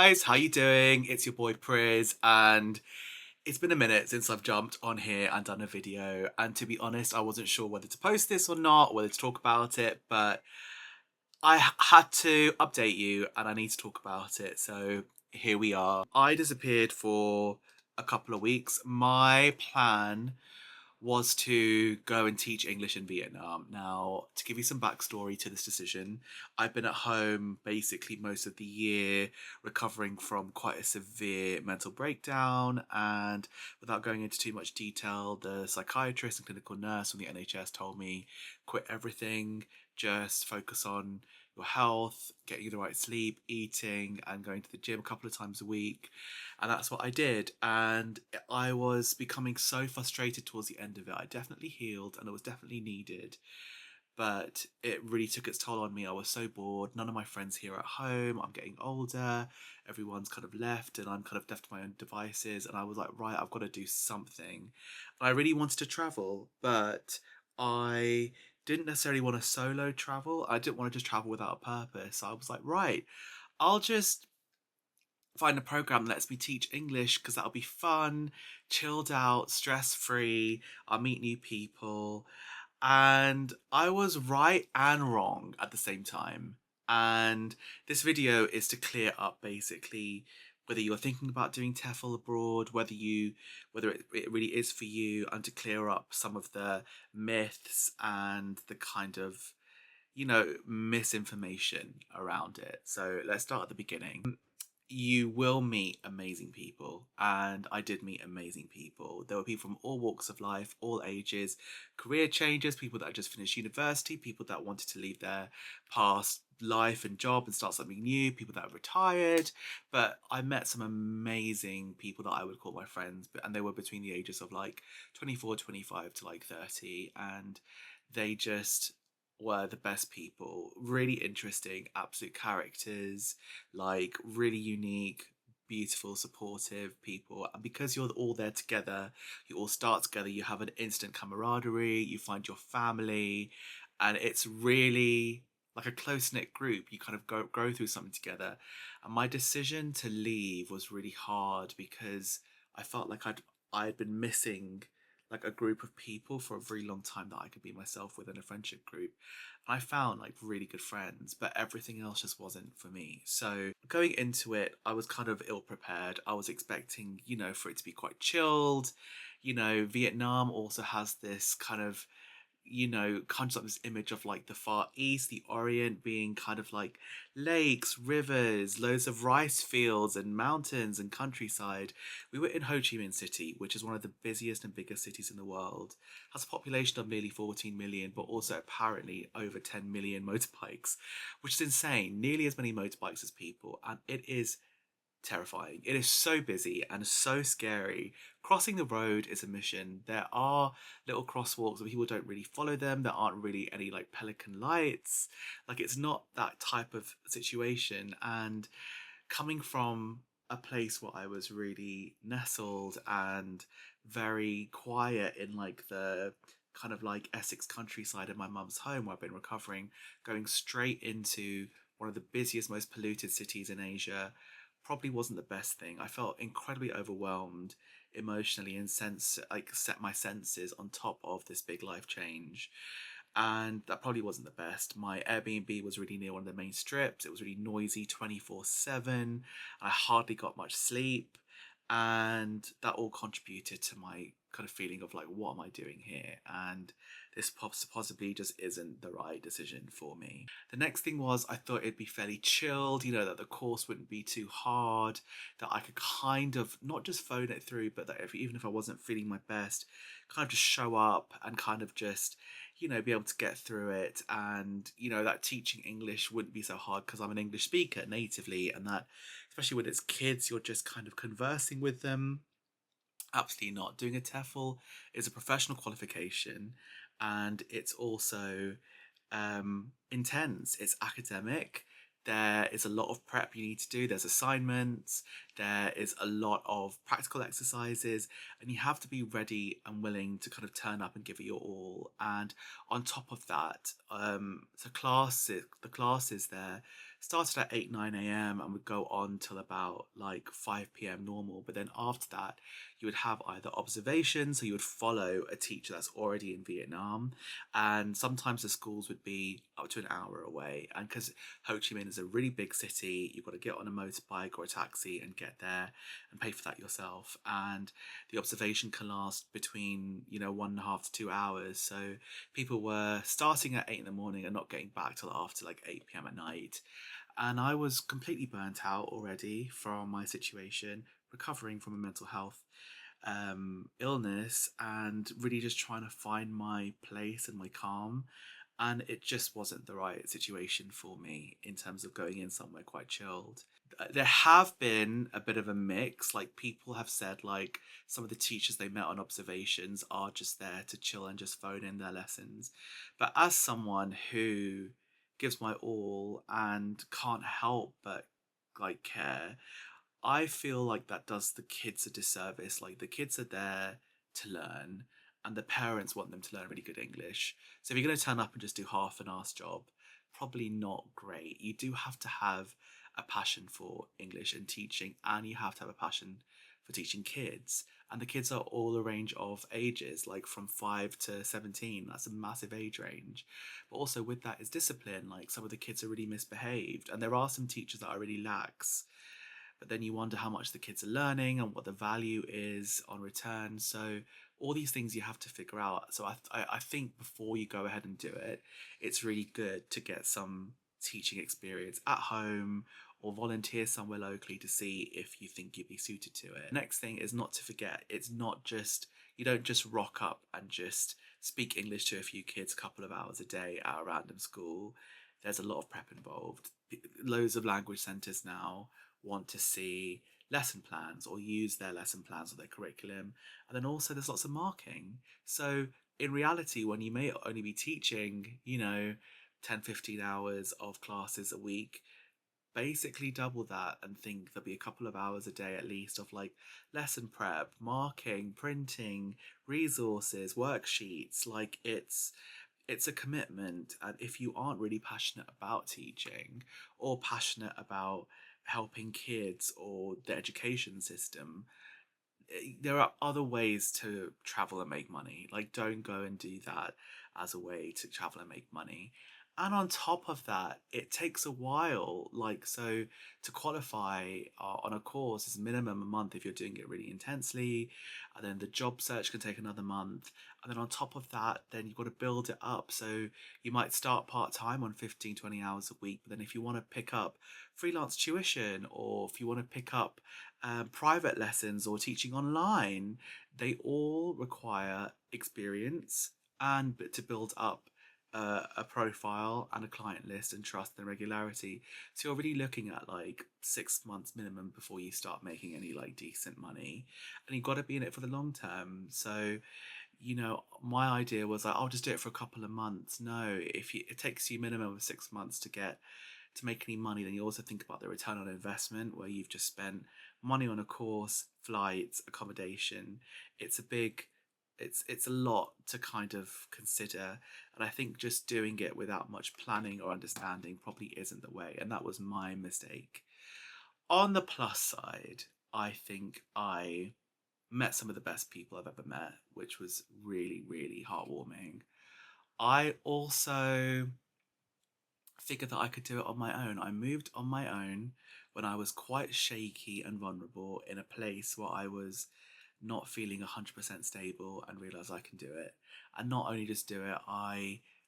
guys, how you doing? It's your boy Priz, and it's been a minute since I've jumped on here and done a video, and to be honest, I wasn't sure whether to post this or not, or whether to talk about it, but had to update you and I need to talk about it, so here we are. I disappeared for a couple of weeks. My plan was to go and teach English in Vietnam. Now, to give you some backstory to this decision, I've been at home basically most of the year recovering from quite a severe mental breakdown. And without going into too much detail, the psychiatrist and clinical nurse from the NHS told me quit everything, just focus on your health, getting you the right sleep, eating, and going to the gym a couple of times a week. And that's what I did. And I was becoming so frustrated towards the end of it. I definitely healed and it was definitely needed. But it really took its toll on me. I was so bored. None of my friends here at home. I'm getting older. Everyone's kind of left and I'm kind of left to my own devices. And I was like, right, I've got to do something. And I really wanted to travel, but I didn't necessarily want to solo travel. I didn't want to just travel without a purpose. So I was like, right, I'll just find a program that lets me teach English because that'll be fun, chilled out, stress free. I'll meet new people. And I was right and wrong at the same time. And this video is to clear up basically whether you're thinking about doing TEFL abroad, whether it really is for you, and to clear up some of the myths and the kind of misinformation around it. So let's start at the beginning. You will meet amazing people, and I did meet amazing people. There were people from all walks of life, all ages, career changers, people that had just finished university, people that wanted to leave their past life and job and start something new, people that are retired. But I met some amazing people that I would call my friends, and they were between the ages of like 24, 25 to like 30, and they just were the best people, really interesting, absolute characters, like really unique, beautiful, supportive people. And because you're all there together, you all start together, you have an instant camaraderie, you find your family, and it's really like a close-knit group. You kind of grow through something together. And my decision to leave was really hard because I felt like I had been missing like a group of people for a very long time that I could be myself within a friendship group. And I found like really good friends, but everything else just wasn't for me. So going into it, I was kind of ill prepared. I was expecting, for it to be quite chilled. Vietnam also has this kind of conjures up this image of like the Far East, the Orient being kind of like lakes, rivers, loads of rice fields and mountains and countryside. We were in Ho Chi Minh City, which is one of the busiest and biggest cities in the world. Has a population of nearly 14 million, but also apparently over 10 million motorbikes, which is insane. Nearly as many motorbikes as people, and it is terrifying. It is so busy and so scary. Crossing the road is a mission. There are little crosswalks, but people don't really follow them. There aren't really any like pelican lights. Like it's not that type of situation. And coming from a place where I was really nestled and very quiet in like the kind of like Essex countryside of my mum's home where I've been recovering, going straight into one of the busiest, most polluted cities in Asia probably wasn't the best thing. I felt incredibly overwhelmed emotionally and set my senses on top of this big life change. And that probably wasn't the best. My Airbnb was really near one of the main strips. It was really noisy 24/7. I hardly got much sleep. And that all contributed to my kind of feeling of like, what am I doing here? And this possibly just isn't the right decision for me. The next thing was I thought it'd be fairly chilled, that the course wouldn't be too hard, that I could kind of not just phone it through, but that even if I wasn't feeling my best, kind of just show up and kind of just be able to get through it. And that teaching English wouldn't be so hard because I'm an English speaker natively, and that especially when it's kids, you're just kind of conversing with them. Absolutely not. Doing a TEFL is a professional qualification, and it's also intense. It's academic. There is a lot of prep you need to do. There's assignments. There is a lot of practical exercises, and you have to be ready and willing to kind of turn up and give it your all. And on top of that, the classes there, started at 8, 9 a.m. and would go on till about like 5 p.m. normal. But then after that, you would have either observation, so you would follow a teacher that's already in Vietnam, and sometimes the schools would be up to an hour away. And because Ho Chi Minh is a really big city, you've got to get on a motorbike or a taxi and get there and pay for that yourself. And the observation can last between 1.5 to 2 hours. So people were starting at 8 in the morning and not getting back till after like 8 p.m. at night. And I was completely burnt out already from my situation, recovering from a mental health illness, and really just trying to find my place and my calm. And it just wasn't the right situation for me in terms of going in somewhere quite chilled. There have been a bit of a mix. Like, people have said, like, some of the teachers they met on observations are just there to chill and just phone in their lessons. But as someone who gives my all and can't help but like care, I feel like that does the kids a disservice. Like, the kids are there to learn, and the parents want them to learn really good English. So if you're going to turn up and just do half an ass job, probably not great. You do have to have a passion for English and teaching, and you have to have a passion for teaching kids. And the kids are all a range of ages, like from 5 to 17. That's a massive age range. But also with that is discipline. Like, some of the kids are really misbehaved, and there are some teachers that are really lax, but then you wonder how much the kids are learning and what the value is on return. So all these things you have to figure out. So I think before you go ahead and do it, it's really good to get some teaching experience at home or volunteer somewhere locally to see if you think you'd be suited to it. Next thing is not to forget, it's not just, you don't just rock up and just speak English to a few kids a couple of hours a day at a random school. There's a lot of prep involved. Loads of language centres now want to see lesson plans or use their lesson plans or their curriculum. And then also there's lots of marking. So in reality, when you may only be teaching, 10, 15 hours of classes a week, basically double that and think there'll be a couple of hours a day at least of like lesson prep, marking, printing, resources, worksheets. Like, it's a commitment, and if you aren't really passionate about teaching or passionate about helping kids or the education system, there are other ways to travel and make money. Like, don't go and do that as a way to travel and make money. And on top of that, it takes a while. Like, so to qualify on a course is minimum a month if you're doing it really intensely. And then the job search can take another month. And then on top of that, then you've got to build it up. So you might start part time on 15, 20 hours a week. But then if you want to pick up freelance tuition, or if you want to pick up private lessons or teaching online, they all require experience and to build up a profile and a client list and trust and regularity. So you're really looking at like 6 months minimum before you start making any like decent money, and you've got to be in it for the long term. So my idea was like, I'll just do it for a couple of months. No, if it takes you minimum of 6 months to make any money, then you also think about the return on investment, where you've just spent money on a course, flights, accommodation. It's a big, it's a lot to kind of consider, and I think just doing it without much planning or understanding probably isn't the way, and that was my mistake. On the plus side, I think I met some of the best people I've ever met, which was really, really heartwarming. I also figured that I could do it on my own. I moved on my own when I was quite shaky and vulnerable in a place where I was not feeling 100% stable, and realized I can do it. And not only just do it,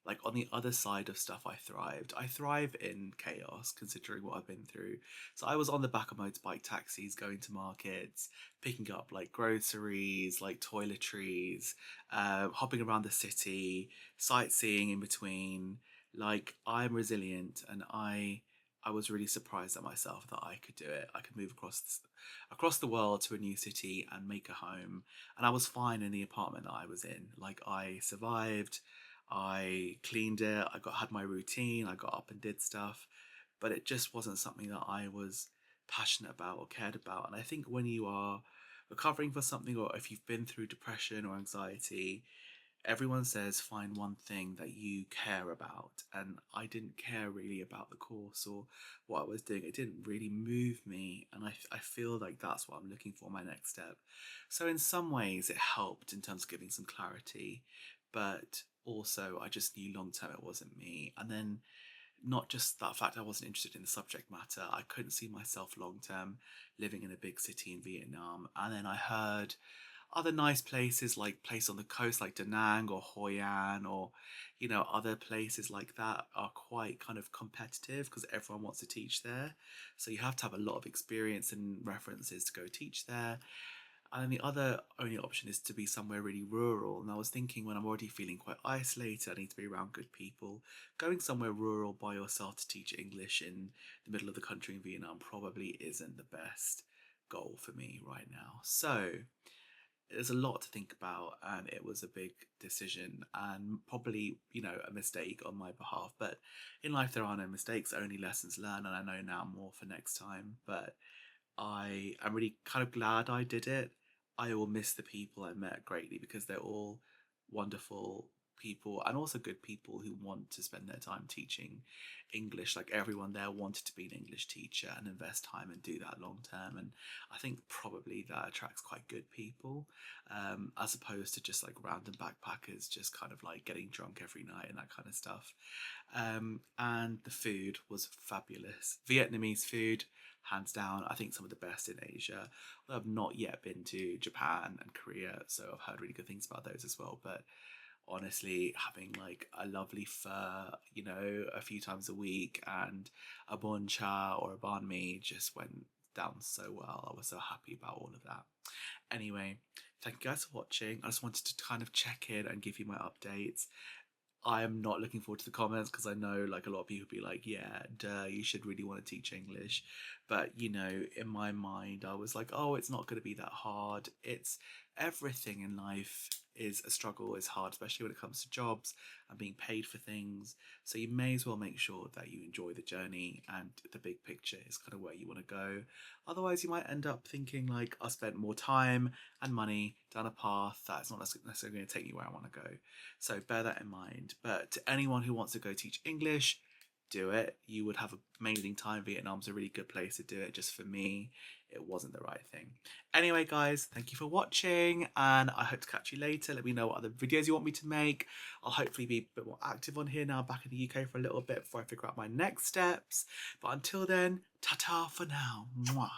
like, on the other side of stuff, I thrived. I thrive in chaos, considering what I've been through. So I was on the back of motorbike taxis, going to markets, picking up like groceries, like toiletries, hopping around the city, sightseeing in between. Like, I'm resilient, and I was really surprised at myself that I could do it. I could move across the world to a new city and make a home, and I was fine in the apartment that I was in. Like, I survived. I cleaned it. Had my routine. I got up and did stuff, but it just wasn't something that I was passionate about or cared about. And I think when you are recovering for something, or if you've been through depression or anxiety, everyone says find one thing that you care about, and I didn't care really about the course or what I was doing. It didn't really move me, and I feel like that's what I'm looking for my next step. So in some ways it helped in terms of giving some clarity, but also I just knew long term it wasn't me. And then not just that fact I wasn't interested in the subject matter, I couldn't see myself long term living in a big city in Vietnam. And then I heard other nice places, like places on the coast like Da Nang or Hoi An, or other places like that are quite kind of competitive because everyone wants to teach there. So you have to have a lot of experience and references to go teach there. And then the other only option is to be somewhere really rural. And I was thinking, when I'm already feeling quite isolated, I need to be around good people. Going somewhere rural by yourself to teach English in the middle of the country in Vietnam probably isn't the best goal for me right now. So there's a lot to think about, and it was a big decision and probably, a mistake on my behalf. But in life, there are no mistakes, only lessons learned. And I know now more for next time. But I am really kind of glad I did it. I will miss the people I met greatly because they're all wonderful people and also good people who want to spend their time teaching English. Like, everyone there wanted to be an English teacher and invest time and do that long term. And I think probably that attracts quite good people, as opposed to just like random backpackers just kind of like getting drunk every night and that kind of stuff. And the food was fabulous. Vietnamese food, hands down, I think some of the best in Asia. Well, I've not yet been to Japan and Korea, so I've heard really good things about those as well. But honestly, having like a lovely pho, a few times a week, and a bon cha or a banh mi just went down so well. I was so happy about all of that. Anyway, thank you guys for watching. I just wanted to kind of check in and give you my updates. I am not looking forward to the comments because I know like a lot of people be like, yeah, duh, you should really want to teach English. But in my mind, I was like, oh, it's not going to be that hard. It's everything in life is a struggle, is hard, especially when it comes to jobs and being paid for things. So you may as well make sure that you enjoy the journey and the big picture is kind of where you want to go. Otherwise, you might end up thinking like, I spent more time and money down a path that's not necessarily going to take me where I want to go. So bear that in mind. But to anyone who wants to go teach English, do it. You would have an amazing time. Vietnam's a really good place to do it. Just for me, it wasn't the right thing. Anyway, guys, thank you for watching, and I hope to catch you later. Let me know what other videos you want me to make. I'll hopefully be a bit more active on here now, back in the UK for a little bit before I figure out my next steps. But until then, ta-ta for now. Mwah.